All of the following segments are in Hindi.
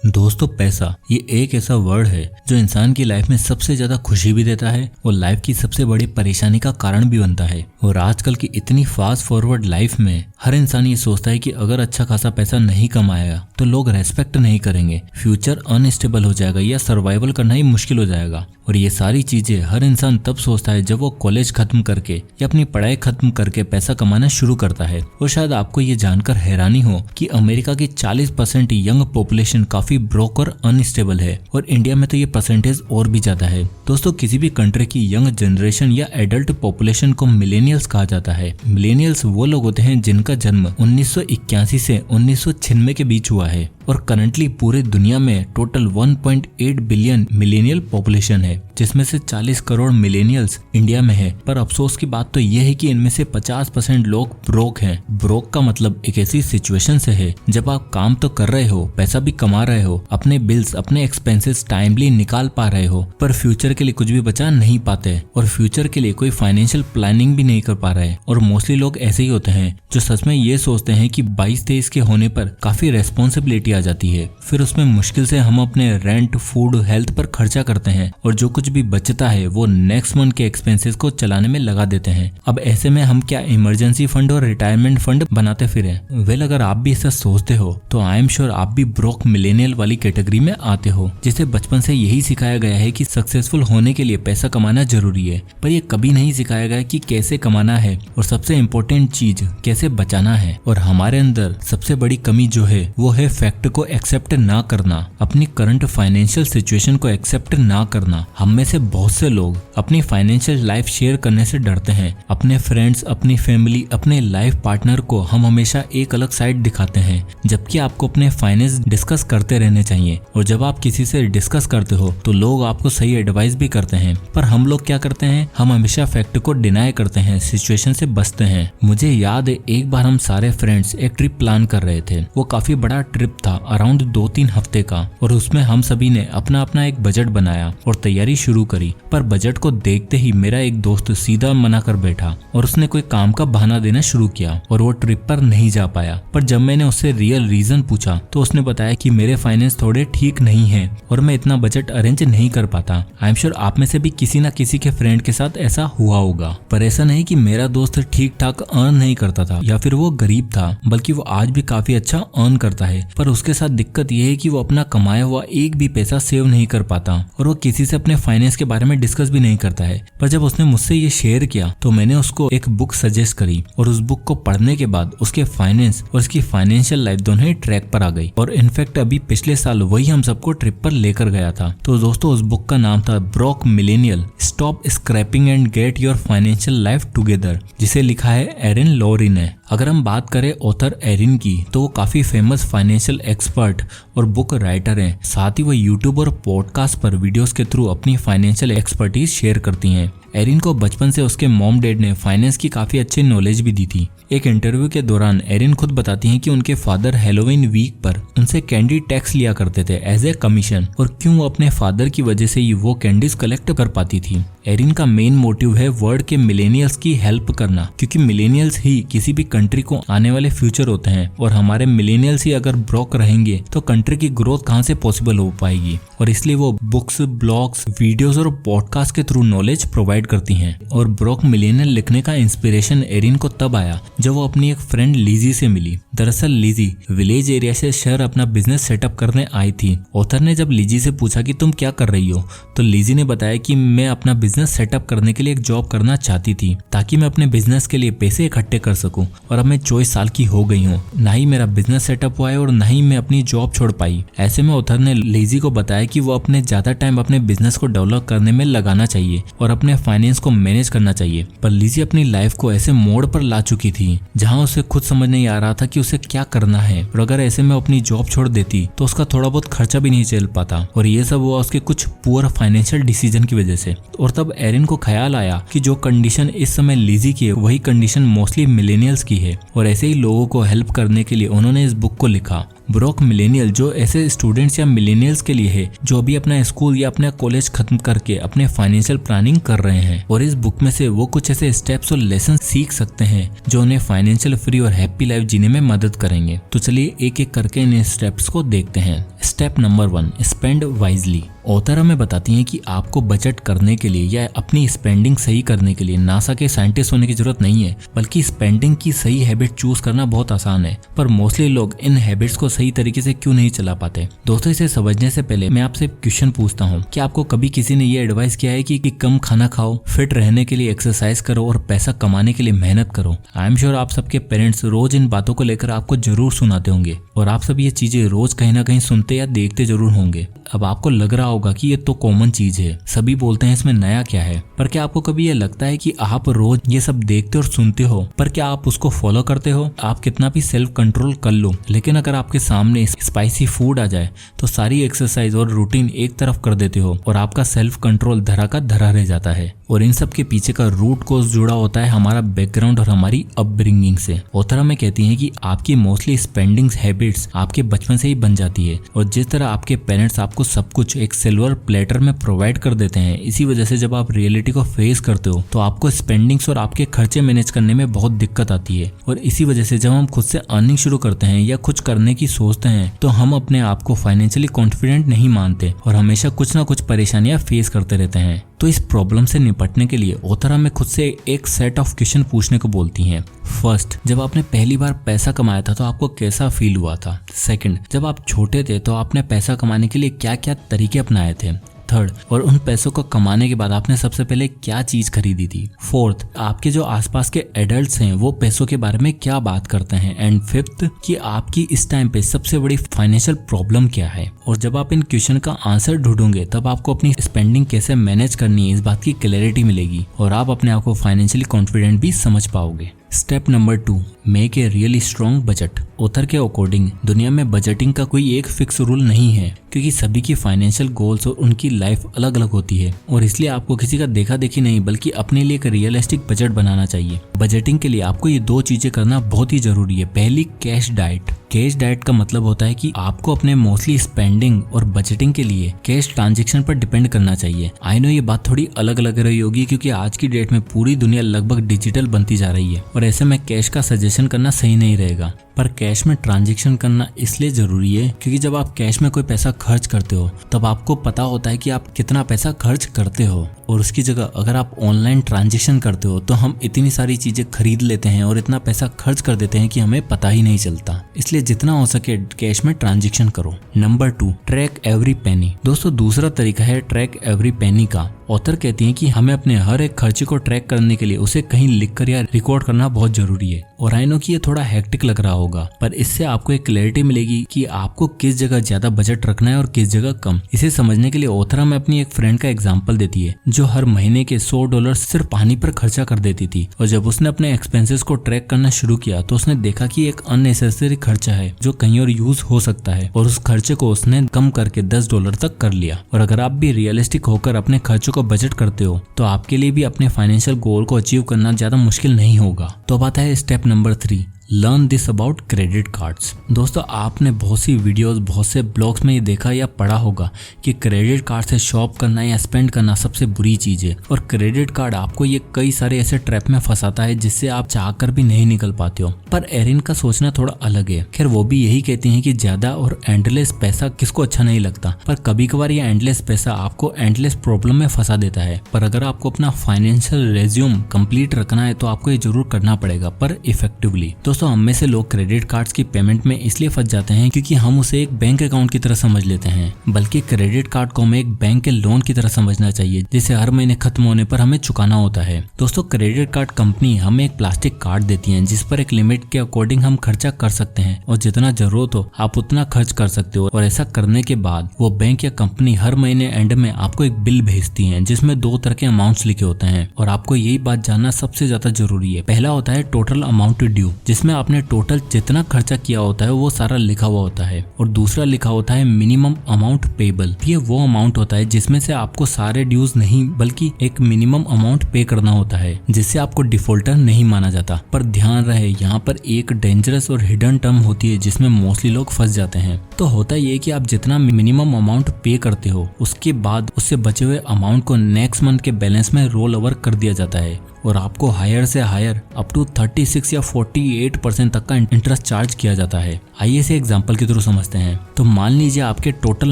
दोस्तों, पैसा ये एक ऐसा वर्ड है जो इंसान की लाइफ में सबसे ज्यादा खुशी भी देता है और लाइफ की सबसे बड़ी परेशानी का कारण भी बनता है। और आजकल की इतनी फास्ट फॉरवर्ड लाइफ में हर इंसान ये सोचता है कि अगर अच्छा खासा पैसा नहीं कमाया तो लोग रेस्पेक्ट नहीं करेंगे, फ्यूचर अनस्टेबल हो जाएगा या सर्वाइवल करना ही मुश्किल हो जाएगा। और ये सारी चीजें हर इंसान तब सोचता है जब वो कॉलेज खत्म करके या अपनी पढ़ाई खत्म करके पैसा कमाना शुरू करता है। और शायद आपको ये जानकर हैरानी हो कि अमेरिका की 40% यंग पॉपुलेशन काफी ब्रोक और अनस्टेबल है और इंडिया में तो ये परसेंटेज और भी ज्यादा है। दोस्तों, किसी भी कंट्री की यंग जनरेशन या एडल्ट पॉपुलेशन को मिलेनियल्स कहा जाता है। मिलेनियल्स वो लोग होते हैं जिनका जन्म 1981 से 1996 के बीच हुआ है और करंटली पूरे दुनिया में टोटल 1.8 बिलियन मिलेनियल पॉपुलेशन है, जिसमें से 40 करोड़ मिलेनियल्स इंडिया में है। पर अफसोस की बात तो यह है कि इनमें से 50% लोग ब्रोक हैं। ब्रोक का मतलब एक ऐसी सिचुएशन से है जब आप काम तो कर रहे हो, पैसा भी कमा रहे हो, अपने बिल्स अपने एक्सपेंसेस टाइमली निकाल पा रहे हो, पर फ्यूचर के लिए कुछ भी बचा नहीं पाते और फ्यूचर के लिए कोई फाइनेंशियल प्लानिंग भी नहीं कर पा रहे। और मोस्टली लोग ऐसे ही होते हैं जो सच में ये सोचते हैं कि 22-23 के होने पर काफी रेस्पॉन्सिबिलिटी आ जाती है, फिर उसमें मुश्किल से हम अपने रेंट, फूड, हेल्थ पर खर्चा करते हैं और जो कुछ भी बचता है वो नेक्स्ट मंथ के एक्सपेंसेस को चलाने में लगा देते हैं। अब ऐसे में हम क्या इमरजेंसी फंड और रिटायरमेंट फंड बनाते फिरे? वेल, अगर आप भी ऐसा सोचते हो तो आई एम श्योर आप भी ब्रोक मिलेनियल वाली कैटेगरी में आते हो, जिसे बचपन से यही सिखाया गया है कि सक्सेसफुल होने के लिए पैसा कमाना जरूरी है, पर ये कभी नहीं सिखाया गया कि कैसे कमाना है और सबसे इम्पोर्टेंट चीज कैसे बचाना है। और हमारे अंदर सबसे बड़ी कमी जो है वो है फैक्ट को एक्सेप्ट ना करना, अपनी करंट फाइनेंशियल सिचुएशन को एक्सेप्ट ना करना। हम में से बहुत से लोग अपनी फाइनेंशियल लाइफ शेयर करने से डरते हैं। अपने फ्रेंड्स, अपनी फैमिली, अपने लाइफ पार्टनर को हम हमेशा एक अलग साइड दिखाते हैं, जबकि आपको अपने फाइनेंस डिस्कस करते रहने चाहिए। और जब आप किसी से डिस्कस करते हो तो लोग आपको सही एडवाइस भी करते हैं, पर हम लोग क्या करते हैं, हम हमेशा फैक्ट को डिनाई करते हैं, सिचुएशन से बचते हैं। मुझे याद है एक बार हम सारे फ्रेंड्स एक ट्रिप प्लान कर रहे थे। वो काफी बड़ा ट्रिप था, अराउंड 2-3 हफ्ते का, और उसमें हम सभी ने अपना अपना एक बजट बनाया और तैयारी शुरू करी। पर बजट को देखते ही मेरा एक दोस्त सीधा मना कर बैठा और उसने कोई काम का बहाना देना शुरू किया और वो ट्रिप पर नहीं जा पाया। पर जब मैंने उससे रियल रीजन पूछा तो उसने बताया कि मेरे फाइनेंस थोड़े ठीक नहीं है और मैं इतना बजट अरेंज नहीं कर पाता। आई एम श्योर आप में से भी किसी न किसी के फ्रेंड के साथ ऐसा हुआ होगा। पर ऐसा नहीं कि मेरा दोस्त ठीक ठाक अर्न नहीं करता था या फिर वो गरीब था, बल्कि वो आज भी काफी अच्छा अर्न करता है, पर उसके साथ दिक्कत ये है कि वो अपना कमाया हुआ एक भी पैसा सेव नहीं कर पाता और वो किसी से अपने फाइनेंस के बारे में डिस्कस भी नहीं करता है। पर जब उसने मुझसे ये शेयर किया तो मैंने उसको एक बुक सजेस्ट करी और उस बुक को पढ़ने के बाद उसके फाइनेंस और उसकी फाइनेंशियल लाइफ दोनों ही ट्रैक पर आ गई। और इनफैक्ट अभी पिछले साल वही हम सबको ट्रिप पर लेकर गया था। तो दोस्तों, उस बुक का नाम था broke millennial, stop scraping and get your financial life together, जिसे लिखा है एरिन लॉरिन ने। अगर हम बात करें ऑथर एरिन की तो वो काफी फेमस फाइनेंशियल एक्सपर्ट और बुक राइटर हैं। साथ ही वो यूट्यूब और पॉडकास्ट पर वीडियोस के थ्रू अपनी फाइनेंशियल एक्सपर्टीज शेयर करती हैं। एरिन को बचपन से उसके मॉम डैड ने फाइनेंस की काफी अच्छी नॉलेज भी दी थी। एक इंटरव्यू के दौरान एरिन खुद बताती हैं कि उनके फादर हैलोवीन वीक पर उनसे कैंडी टैक्स लिया करते थे एज ए कमीशन, और क्यों वो अपने फादर की वजह से ही वो कैंडीज कलेक्ट कर पाती थी। एरिन का मेन मोटिव है वर्ल्ड के मिलेनियल्स की हेल्प करना, क्योंकि मिलेनियल्स ही किसी भी कंट्री को आने वाले फ्यूचर होते हैं और हमारे मिलेनियल्स ही अगर ब्रोक रहेंगे तो कंट्री की ग्रोथ कहाँ से पॉसिबल हो पाएगी। और इसलिए वो बुक्स, ब्लॉग्स, वीडियोस और पॉडकास्ट के थ्रू नॉलेज प्रोवाइड करती हैं। और ब्रोक मिलेनियल लिखने का इंस्पिरेशन एरिन को तब आया जब वो अपनी एक फ्रेंड लीजी से मिली। दरअसल लीजी विलेज एरिया से शहर अपना बिजनेस सेटअप करने आई थी। ऑथर ने जब लीजी से पूछा कि तुम क्या कर रही हो, तो लीजी ने बताया कि मैं अपना बिजनेस सेटअप करने के लिए एक जॉब करना चाहती थी ताकि मैं अपने बिजनेस के लिए पैसे इकट्ठे कर सकूं, और अब मैं 24 साल की हो गई हूँ, ना ही मेरा बिजनेस सेटअप हुआ है और ना ही मैं अपनी जॉब छोड़ पाई। ऐसे में ऑथर ने लीजी को बताया कि वो अपने ज्यादा टाइम अपने बिजनेस को डेवलप करने में लगाना चाहिए और अपने फाइनेंस को मैनेज करना चाहिए। पर लीजी अपनी लाइफ को ऐसे मोड़ पर ला चुकी थी जहाँ उसे खुद समझ नहीं आ रहा था कि उसे क्या करना है, और अगर ऐसे में अपनी जॉब छोड़ देती तो उसका थोड़ा बहुत खर्चा भी नहीं चल पाता। और ये सब हुआ उसके कुछ पुअर फाइनेंशियल डिसीजन की वजह से। और तब एरिन को ख्याल आया कि जो कंडीशन इस समय लीजी की है वही कंडीशन मोस्टली मिलेनियल्स की है, और ऐसे ही लोगों को हेल्प करने के लिए उन्होंने इस बुक को लिखा। ब्रोक मिलेनियल जो ऐसे स्टूडेंट्स या मिलेनियल्स के लिए है जो अभी अपना स्कूल या अपना कॉलेज खत्म करके अपने फाइनेंशियल प्लानिंग कर रहे हैं, और इस बुक में से वो कुछ ऐसे स्टेप्स और लेसन सीख सकते हैं जो उन्हें फाइनेंशियल फ्री और हैप्पी लाइफ जीने में मदद करेंगे। तो चलिए एक एक करके इन स्टेप्स को देखते हैं। Step number 1, spend wisely. Author हमें बताती हैं कि आपको बजट करने के लिए या अपनी स्पेंडिंग सही करने के लिए नासा के साइंटिस्ट होने की जरूरत नहीं है, बल्कि स्पेंडिंग की सही हैबिट चूज करना बहुत आसान है। पर मोस्टली लोग इन हैबिट्स को सही तरीके से क्यों नहीं चला पाते? दोस्तों, इसे समझने से पहले मैं आपसे क्वेश्चन पूछता हूँ, कि आपको कभी किसी ने ये एडवाइस किया है कि कम खाना खाओ, फिट रहने के लिए एक्सरसाइज करो और पैसा कमाने के लिए मेहनत करो? आई एम श्योर आप सबके पेरेंट्स रोज इन बातों को लेकर आपको जरूर सुनाते होंगे और आप सब ये चीजें रोज कहीं ना कहीं सुनते या देखते जरूर होंगे। अब आपको लग रहा होगा कि ये तो कॉमन चीज है, सभी बोलते हैं, इसमें नया क्या है? पर क्या आपको कभी ये लगता है कि आप रोज ये सब देखते और सुनते हो, पर क्या आप उसको फॉलो करते हो? आप कितना भी सेल्फ कंट्रोल कर लो, लेकिन अगर आपके सामने स्पाइसी फूड आ जाए तो सारी एक्सरसाइज और रूटीन एक तरफ कर देते हो और आपका सेल्फ कंट्रोल धरा का धरा रह जाता है। और इन सब के पीछे का रूट कोज जुड़ा होता है हमारा बैकग्राउंड और हमारी अपब्रिंगिंग से। ऑथर हमें कहती हैं कि आपकी मोस्टली स्पेंडिंग हैबिट्स आपके बचपन से ही बन जाती है, और जिस तरह आपके पेरेंट्स आपको सब कुछ एक सिल्वर प्लेटर में प्रोवाइड कर देते हैं, इसी वजह से जब आप रियलिटी को फेस करते हो तो आपको स्पेंडिंग्स और आपके खर्चे मैनेज करने में बहुत दिक्कत आती है। और इसी वजह से जब हम खुद से अर्निंग शुरू करते हैं या कुछ करने की सोचते हैं तो हम अपने आप को फाइनेंशियली कॉन्फिडेंट नहीं मानते और हमेशा कुछ ना कुछ परेशानियां फेस करते रहते हैं। तो इस प्रॉब्लम से निपटने के लिए ऑथर हमें खुद से एक सेट ऑफ क्वेश्चन पूछने को बोलती हैं। फर्स्ट, जब आपने पहली बार पैसा कमाया था तो आपको कैसा फील हुआ था? सेकंड, जब आप छोटे थे तो आपने पैसा कमाने के लिए क्या क्या तरीके अपनाए थे? थर्ड, और उन पैसों को कमाने के बाद आपने सबसे पहले क्या चीज खरीदी थी? फोर्थ, आपके जो आसपास के एडल्ट्स हैं वो पैसों के बारे में क्या बात करते हैं? एंड फिफ्थ, कि आपकी इस टाइम पे सबसे बड़ी फाइनेंशियल प्रॉब्लम क्या है? और जब आप इन क्वेश्चन का आंसर ढूंढोगे तब आपको अपनी स्पेंडिंग कैसे मैनेज करनी है इस बात की क्लैरिटी मिलेगी और आप अपने आप को फाइनेंशियली कॉन्फिडेंट भी समझ पाओगे। Step number 2, make a really strong budget. Author के अकॉर्डिंग दुनिया में बजटिंग का कोई एक फिक्स रूल नहीं है, क्योंकि सभी की फाइनेंशियल गोल्स और उनकी लाइफ अलग अलग होती है, और इसलिए आपको किसी का देखा देखी नहीं बल्कि अपने लिए एक रियलिस्टिक बजट बनाना चाहिए। बजटिंग के लिए आपको ये 2 चीजें करना बहुत ही जरूरी है। पहली, कैश डाइट। कैश डाइट का मतलब होता है कि आपको अपने मोस्टली स्पेंडिंग और बजटिंग के लिए कैश ट्रांजैक्शन पर डिपेंड करना चाहिए। आई नो ये बात थोड़ी अलग लग रही होगी, क्योंकि आज की डेट में पूरी दुनिया लगभग डिजिटल बनती जा रही है और ऐसे में कैश का सजेशन करना सही नहीं रहेगा। पर कैश में ट्रांजैक्शन करना इसलिए जरूरी है क्योंकि जब आप कैश में कोई पैसा खर्च करते हो तब आपको पता होता है कि आप कितना पैसा खर्च करते हो, और उसकी जगह अगर आप ऑनलाइन ट्रांजैक्शन करते हो तो हम इतनी सारी चीजें खरीद लेते हैं और इतना पैसा खर्च कर देते हैं कि हमें पता ही नहीं चलता। इसलिए जितना हो सके कैश में ट्रांजैक्शन करो। Number 2, track every penny. दोस्तों, दूसरा तरीका है ट्रैक एवरी पेनी का। ऑथर कहती हैं कि हमें अपने हर एक खर्चे को ट्रैक करने के लिए उसे कहीं लिखकर या रिकॉर्ड करना बहुत जरूरी है। और आई नो कि ये थोड़ा हेक्टिक लग रहा होगा, पर इससे आपको एक क्लैरिटी मिलेगी कि आपको किस जगह ज्यादा बजट रखना है और किस जगह कम। इसे समझने के लिए ऑथर हमें अपनी एक फ्रेंड का एग्जांपल देती है जो हर महीने के $100 सिर्फ पानी पर खर्चा कर देती थी, और जब उसने अपने एक्सपेंसेस को ट्रैक करना शुरू किया तो उसने देखा कि एक अननेसेसरी खर्चा है जो कहीं और यूज हो सकता है, और उस खर्चे को उसने कम करके $10 तक कर लिया। और अगर आप भी रियलिस्टिक होकर अपने खर्चों को बजट करते हो तो आपके लिए भी अपने फाइनेंशियल गोल को अचीव करना ज्यादा मुश्किल नहीं होगा। तो अब आता है step number 3, learn this about credit cards. दोस्तों, आपने बहुत सी वीडियोस, बहुत से ब्लॉग्स में ये देखा या पढ़ा होगा कि क्रेडिट कार्ड से शॉप करना या स्पेंड करना सबसे बुरी चीज है, और क्रेडिट कार्ड आपको ये कई सारे ऐसे ट्रैप में फंसाता है जिससे आप चाहकर भी नहीं निकल पाते हो। पर एरिन का सोचना थोड़ा अलग है। खैर, वो भी यही कहती हैं कि ज्यादा और एंडलेस पैसा किसको अच्छा नहीं लगता, पर कभी कभार ये एंडलेस पैसा आपको एंडलेस प्रॉब्लम में फंसा देता है। पर अगर आपको अपना फाइनेंशियल रेज्यूम कंप्लीट रखना है तो आपको ये जरूर करना पड़ेगा, पर इफेक्टिवली। दोस्तों, हम में से लोग क्रेडिट कार्ड्स की पेमेंट में इसलिए फंस जाते हैं क्योंकि हम उसे एक बैंक अकाउंट की तरह समझ लेते हैं, बल्कि क्रेडिट कार्ड को हमें एक बैंक के लोन की तरह समझना चाहिए जिसे हर महीने खत्म होने पर हमें चुकाना होता है। दोस्तों, क्रेडिट कार्ड कंपनी हमें एक प्लास्टिक कार्ड देती है जिस पर एक लिमिट के अकॉर्डिंग हम खर्चा कर सकते हैं, और जितना जरूरत हो आप उतना खर्च कर सकते हो। और ऐसा करने के बाद वो बैंक या कंपनी हर महीने एंड में आपको एक बिल भेजती है जिसमें 2 तरह के अमाउंट्स लिखे होते हैं, और आपको यही बात जानना सबसे ज्यादा जरूरी है। पहला होता है टोटल अमाउंट ड्यू, जिसमें जिसमें आपने टोटल जितना खर्चा किया होता है वो सारा लिखा हुआ होता है, और दूसरा लिखा होता है मिनिमम अमाउंट पेबल। ये वो अमाउंट होता है जिसमें से आपको सारे ड्यूज नहीं बल्कि एक मिनिमम अमाउंट पे करना होता है, जिससे आपको डिफॉल्टर नहीं माना जाता। पर ध्यान रहे, यहाँ पर एक डेंजरस और हिडन टर्म होती है जिसमें मोस्टली लोग फंस जाते हैं। तो होता ये कि आप जितना मिनिमम अमाउंट पे करते हो उसके बाद उससे बचे हुए अमाउंट को नेक्स्ट मंथ के बैलेंस में रोल ओवर कर दिया जाता है, और आपको हायर से हायर अप टू 36 या 48% तक का इंटरेस्ट चार्ज किया जाता है। आइए इसे एग्जांपल के थ्रू समझते हैं। तो मान लीजिए आपके टोटल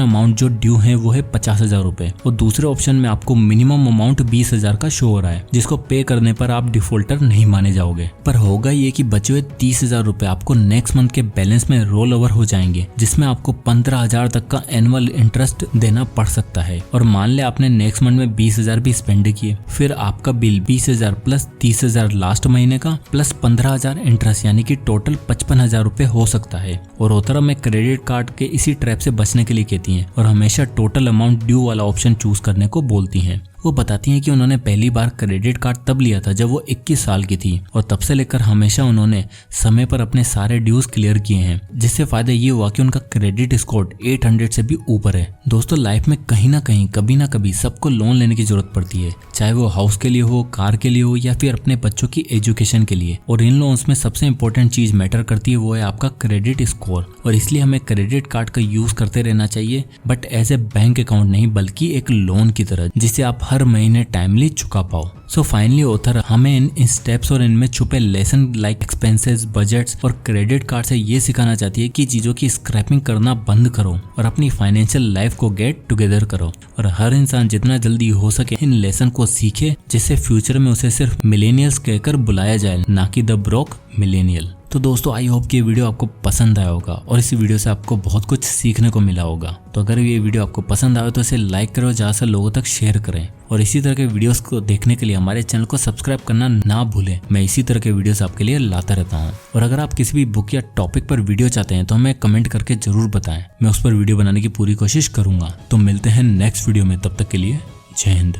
अमाउंट जो ड्यू है वो है 50,000 रुपए, और दूसरे ऑप्शन में आपको मिनिमम अमाउंट 20,000 का शो हो रहा है, जिसको पे करने पर आप डिफॉल्टर नहीं माने जाओगे। पर होगा ये कि बचे हुए 30,000 रुपए आपको नेक्स्ट मंथ के बैलेंस में रोल ओवर हो जाएंगे, जिसमें आपको 15,000 तक का एनुअल इंटरेस्ट देना पड़ सकता है। और मान ले आपने नेक्स्ट मंथ में 20,000 भी स्पेंड किए, फिर आपका बिल 20,000 प्लस 30,000 लास्ट महीने का प्लस 15,000 इंटरेस्ट, यानी कि टोटल 55,000 रुपए हो सकता है। और रोहतरा में क्रेडिट कार्ड के इसी ट्रैप से बचने के लिए कहती हैं और हमेशा टोटल अमाउंट ड्यू वाला ऑप्शन चूज करने को बोलती हैं। वो बताती हैं कि उन्होंने पहली बार क्रेडिट कार्ड तब लिया था जब वो 21 साल की थी, और तब से लेकर हमेशा उन्होंने समय पर अपने सारे ड्यूज क्लियर किए हैं, जिससे फायदा ये हुआ कि उनका क्रेडिट स्कोर 800 से भी ऊपर है। दोस्तों, लाइफ में कहीं ना कहीं कभी ना कभी सबको लोन लेने की जरूरत पड़ती है, चाहे वो हाउस के लिए हो, कार के लिए हो, या फिर अपने बच्चों की एजुकेशन के लिए। और इन लोन्स में सबसे इंपॉर्टेंट चीज मैटर करती है, वो है आपका क्रेडिट स्कोर। और इसलिए हमें क्रेडिट कार्ड का यूज करते रहना चाहिए, but as a bank account नहीं, बल्कि एक लोन की तरह, जिसे आप हर महीने टाइमली चुका पाओ। सो फाइनली ऑथर हमें इन स्टेप्स और इनमें छुपे लेसन लाइक एक्सपेंसेस, बजट्स और क्रेडिट कार्ड से ये सिखाना चाहती है कि चीजों की स्क्रैपिंग करना बंद करो और अपनी फाइनेंशियल लाइफ को गेट टुगेदर करो। और हर इंसान जितना जल्दी हो सके इन लेसन को सीखे, जिससे फ्यूचर में उसे सिर्फ मिलेनियल्स कहकर बुलाया जाए, ना कि द ब्रोक मिलेनियल। तो दोस्तों, आई होप कि ये वीडियो आपको पसंद आया होगा और इस वीडियो से आपको बहुत कुछ सीखने को मिला होगा। तो अगर ये वीडियो आपको पसंद आया तो इसे लाइक करो, ज़्यादा से लोगों तक शेयर करें, और इसी तरह के वीडियोस को देखने के लिए हमारे चैनल को सब्सक्राइब करना ना भूलें। मैं इसी तरह के वीडियोस आपके लिए लाता रहता हूँ। और अगर आप किसी भी बुक या टॉपिक पर वीडियो चाहते हैं तो हमें कमेंट करके जरूर बताएं, मैं उस पर वीडियो बनाने की पूरी कोशिश करूंगा। तो मिलते हैं नेक्स्ट वीडियो में, तब तक के लिए जय हिंद।